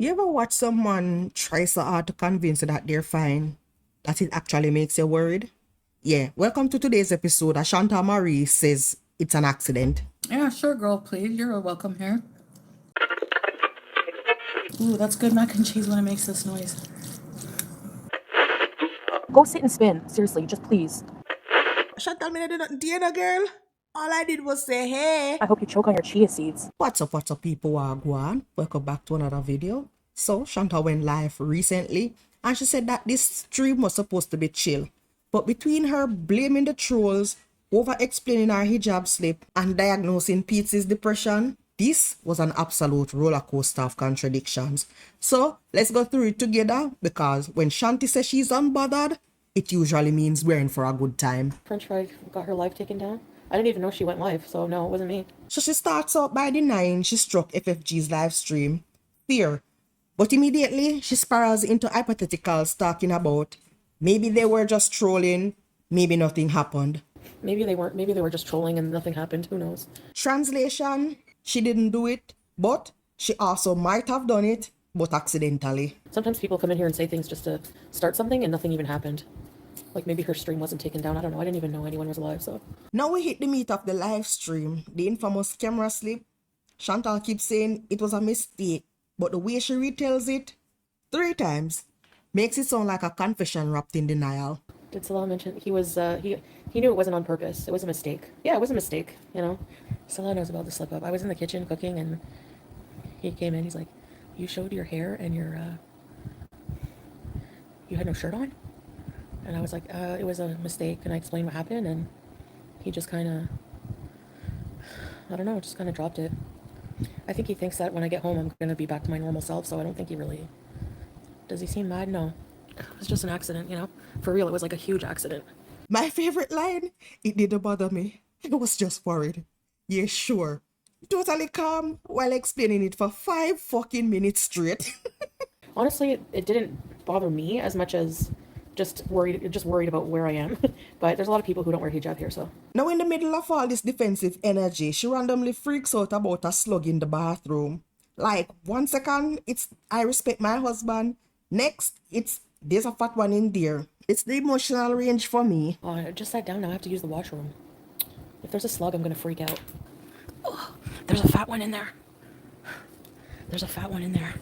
You ever watch someone try so hard to convince you that they're fine, that it actually makes you worried? Yeah, welcome to today's episode. Ashanta Marie says it's an accident. Yeah, sure, Gorlplease. You're welcome here. Ooh, that's good mac and cheese when it makes this noise. Go sit and spin. Seriously, just please. Ashanta, me not do nothing to you, no, girl. All I did was say, hey. I hope you choke on your chia seeds. What's up, people? Wagwan. Welcome back to another video. So, Shanta went live recently, and she said that this stream was supposed to be chill. But between her blaming the trolls, over-explaining her hijab slip, and diagnosing Pete's depression, this was an absolute roller coaster of contradictions. So, let's go through it together, because when Shanti says she's unbothered, it usually means we're in for a good time. French fry got her live taken down. I didn't even know she went live, so no, it wasn't me. So she starts out by denying she struck FFG's live stream, fear. But immediately she spirals into hypotheticals talking about maybe they were just trolling, maybe nothing happened. Maybe they weren't. Maybe they were just trolling and nothing happened. Who knows? Translation, she didn't do it, but she also might have done it, but accidentally. Sometimes people come in here and say things just to start something and nothing even happened. Like maybe her stream wasn't taken down. I don't know. I didn't even know anyone was alive, so. Now we hit the meat of the live stream, the infamous camera slip. Chantal keeps saying it was a mistake, but the way she retells it 3 times makes it sound like a confession wrapped in denial. Did Salah mention he was he knew it wasn't on purpose. It was a mistake. Yeah, it was a mistake, you know. Salah knows about the slip up. I was in the kitchen cooking and he came in, he's like, you showed your hair and your you had no shirt on? And I was like, it was a mistake, and I explained what happened, and he just kind of, I don't know, just kind of dropped it. I think he thinks that when I get home I'm going to be back to my normal self, so I don't think he really, does he seem mad? No. It was just an accident, you know? For real, it was like a huge accident. My favorite line, it didn't bother me. I was just worried. Yeah, sure. Totally calm while explaining it for 5 fucking minutes straight. Honestly, it didn't bother me as much as just worried about where I am. But there's a lot of people who don't wear hijab here, so. Now in the middle of all this defensive energy, she randomly freaks out about a slug in the bathroom. Like, 1 second, it's I respect my husband. Next, it's there's a fat one in there. It's the emotional range for me. Oh, I just sat down now. I have to use the washroom. If there's a slug, I'm going to freak out. Oh, there's a fat one in there. There's a fat one in there.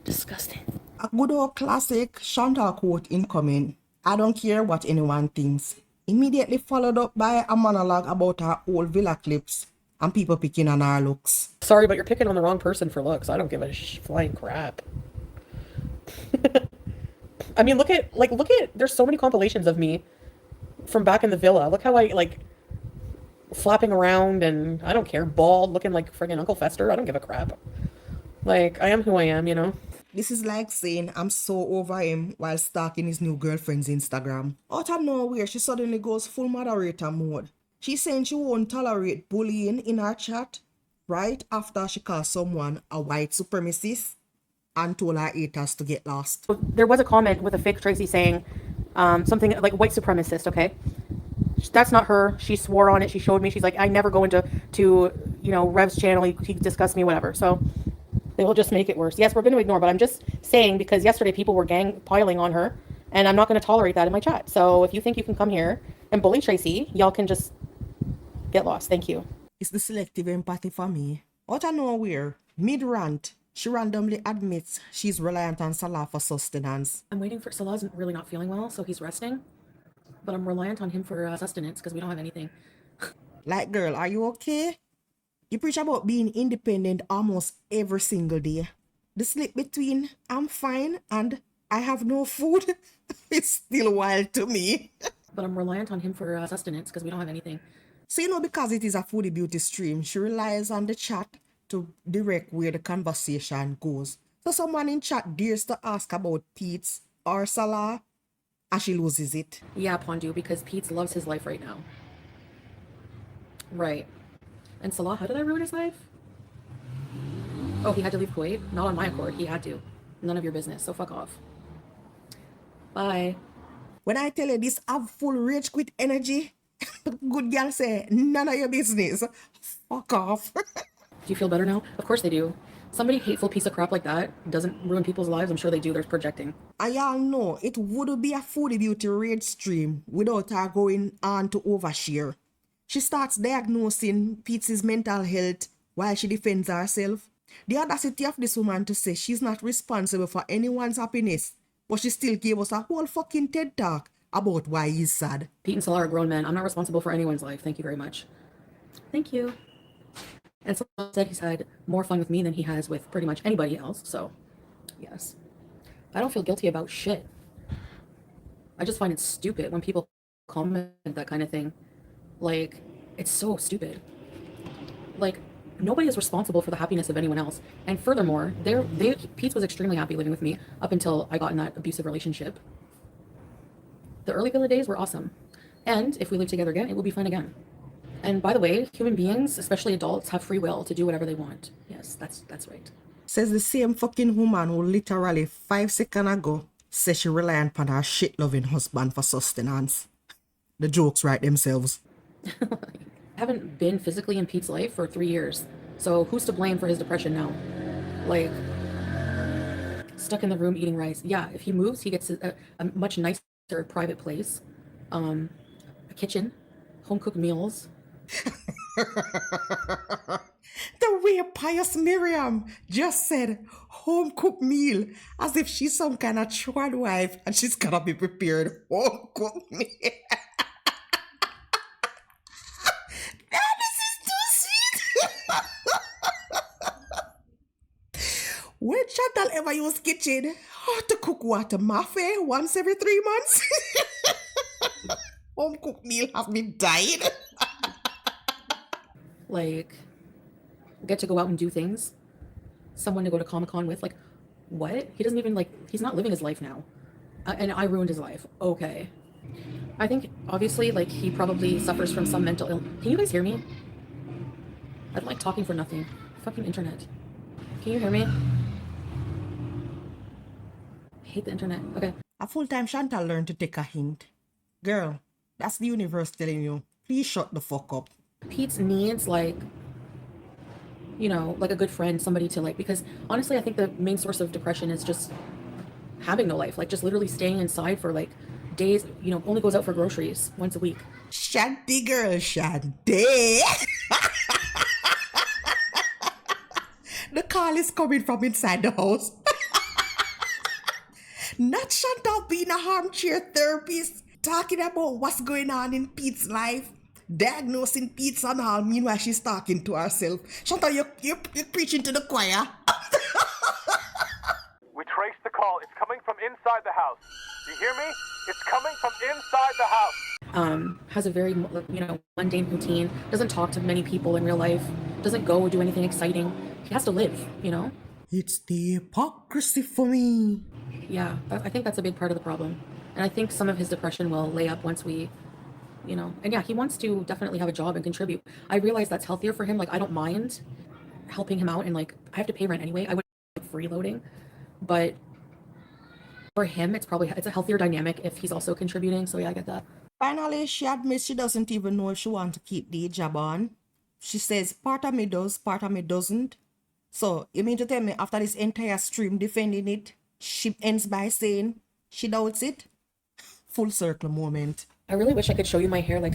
Disgusting. A good old classic Chantal quote incoming. I don't care what anyone thinks. Immediately followed up by a monologue about her old villa clips and people picking on her looks. Sorry, but you're picking on the wrong person for looks. I don't give a flying crap. I mean, look at, there's so many compilations of me from back in the villa. Look how I, flapping around and I don't care, bald, looking like friggin' Uncle Fester. I don't give a crap. Like, I am who I am, you know? This is like saying I'm so over him while stalking his new girlfriend's Instagram. Out of nowhere, she suddenly goes full moderator mode. She's saying she won't tolerate bullying in her chat right after she calls someone a white supremacist and told her haters to get lost. There was a comment with a fake Tracy saying something like white supremacist, okay? That's not her. She swore on it. She showed me. She's like, I never go into Rev's channel. He discussed me, whatever. So they will just make it worse. Yes, we're going to ignore, but I'm just saying because yesterday people were gang piling on her, and I'm not going to tolerate that in my chat. So if you think you can come here and bully Tracy, y'all can just get lost. Thank you. It's the selective empathy for me. Out of nowhere, mid-rant, she randomly admits she's reliant on Salah for sustenance. I'm waiting for Salah's really not feeling well, so he's resting. But I'm reliant on him for sustenance because we don't have anything. Like, girl, are you okay? You preach about being independent almost every single day. The slip between I'm fine and I have no food is still wild to me. But I'm reliant on him for sustenance because we don't have anything. So, because it is a foodie beauty stream, she relies on the chat to direct where the conversation goes. So someone in chat dares to ask about Pete's or Salah, and she loses it. Yeah, Pondu, because Pete loves his life right now. Right. And Salah, how did I ruin his life? Oh, he had to leave Kuwait? Not on my accord. He had to. None of your business, so fuck off. Bye. When I tell you this, have full rage quit energy. Good girl say, none of your business. Fuck off. Do you feel better now? Of course they do. somebody hateful piece of crap like that doesn't ruin people's lives. I'm sure they do. They're projecting. And y'all know it would be a Foodie Beauty raid stream without her going on to overshare. She starts diagnosing Pete's mental health while she defends herself. The audacity of this woman to say she's not responsible for anyone's happiness, but she still gave us a whole fucking TED talk about why he's sad. Pete and Salah are grown men. I'm not responsible for anyone's life. Thank you very much. Thank you. And someone said he's had more fun with me than he has with pretty much anybody else. So, yes. I don't feel guilty about shit. I just find it stupid when people comment that kind of thing. Like, it's so stupid. Like, nobody is responsible for the happiness of anyone else. And furthermore, Pete was extremely happy living with me up until I got in that abusive relationship. The early villa days were awesome. And if we live together again, it will be fun again. And by the way, human beings, especially adults, have free will to do whatever they want. Yes, that's right. Says the same fucking woman who literally 5 seconds ago said she reliant on her shit-loving husband for sustenance. The jokes write themselves. I haven't been physically in Pete's life for 3 years. So who's to blame for his depression now? Like, stuck in the room eating rice. Yeah, if he moves, he gets a much nicer private place, a kitchen, home-cooked meals. The way pious Miriam just said home-cooked meal as if she's some kind of trad wife and she's gonna be prepared home-cooked meal. This is too sweet. When Chantal ever use kitchen to cook water mafe once every 3 months? Home-cooked meal have been died. Like, get to go out and do things. Someone to go to Comic-Con with. Like, what? He doesn't even, like, he's not living his life now. And I ruined his life. Okay. I think, obviously, like, he probably suffers from some mental illness. Can you guys hear me? I don't like talking for nothing. Fucking internet. Can you hear me? I hate the internet. Okay. A full-time Chantal learned to take a hint. Girl, that's the universe telling you, please shut the fuck up. Pete's needs, like, you know, like a good friend, somebody to, like, because honestly, I think the main source of depression is just having no life, like just literally staying inside for like days, you know, only goes out for groceries once a week. Shanty girl, Shanty. The call is coming from inside the house. Not Chantal being a armchair therapist, talking about what's going on in Pete's life. Diagnosing Pete's and all, meanwhile she's talking to herself. Chantal, you're preaching to the choir. We traced the call. It's coming from inside the house. You hear me? It's coming from inside the house. Has a very, you know, mundane routine, doesn't talk to many people in real life, doesn't go do anything exciting. He has to live, you know? It's the hypocrisy for me. Yeah, I think that's a big part of the problem. And I think some of his depression will lay up once we, you know, and yeah, he wants to definitely have a job and contribute. I realize that's healthier for him. Like, I don't mind helping him out, and like, I have to pay rent anyway. I would like freeloading, but for him, it's a healthier dynamic if he's also contributing. So yeah, I get that. Finally, she admits she doesn't even know if she wants to keep the hijab on. She says, part of me does, part of me doesn't. So, you mean to tell me after this entire stream defending it, she ends by saying she doubts it? Full circle moment. I really wish I could show you my hair, like,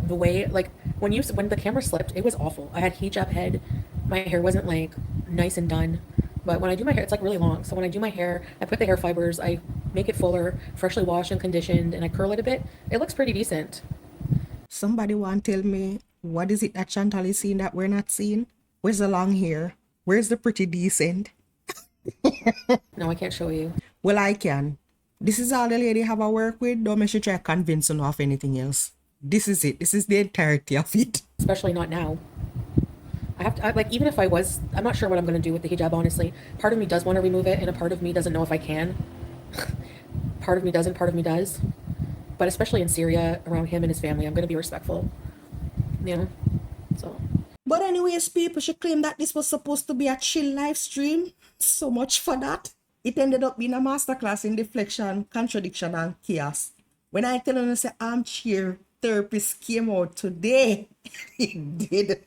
the way, like, when the camera slipped, it was awful. I had hijab head. My hair wasn't, like, nice and done. But when I do my hair, it's, like, really long. So when I do my hair, I put the hair fibers, I make it fuller, freshly washed and conditioned, and I curl it a bit. It looks pretty decent. Somebody want to tell me, what is it that Chantal is seeing that we're not seeing? Where's the long hair? Where's the pretty decent? No, I can't show you. Well, I can. This is all the lady have a work with. Don't make she try to convince her of anything else. This is it. This is the entirety of it. Especially not now. Like, even if I was, I'm not sure what I'm going to do with the hijab, honestly. Part of me does want to remove it, and a part of me doesn't know if I can. Part of me doesn't, part of me does. But especially in Syria, around him and his family, I'm going to be respectful. You know? So. But anyways, people, she claimed that this was supposed to be a chill live stream. So much for that. It ended up being a masterclass in deflection, contradiction, and chaos. When I tell her, say armchair therapist came out today, it did.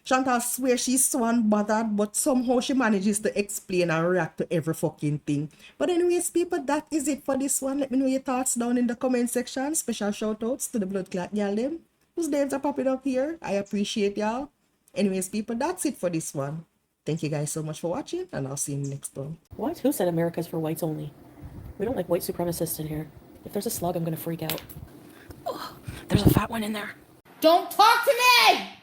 Chantal swears she's so unbothered, but somehow she manages to explain and react to every fucking thing. But anyways, people, that is it for this one. Let me know your thoughts down in the comment section. Special shout outs to the blood clot y'all them whose names are popping up here. I appreciate y'all. Anyways, people, that's it for this one. Thank you guys so much for watching, and I'll see you in the next one. What? Who said America's for whites only? We don't like white supremacists in here. If there's a slug, I'm gonna freak out. Ugh, there's a fat one in there. Don't talk to me!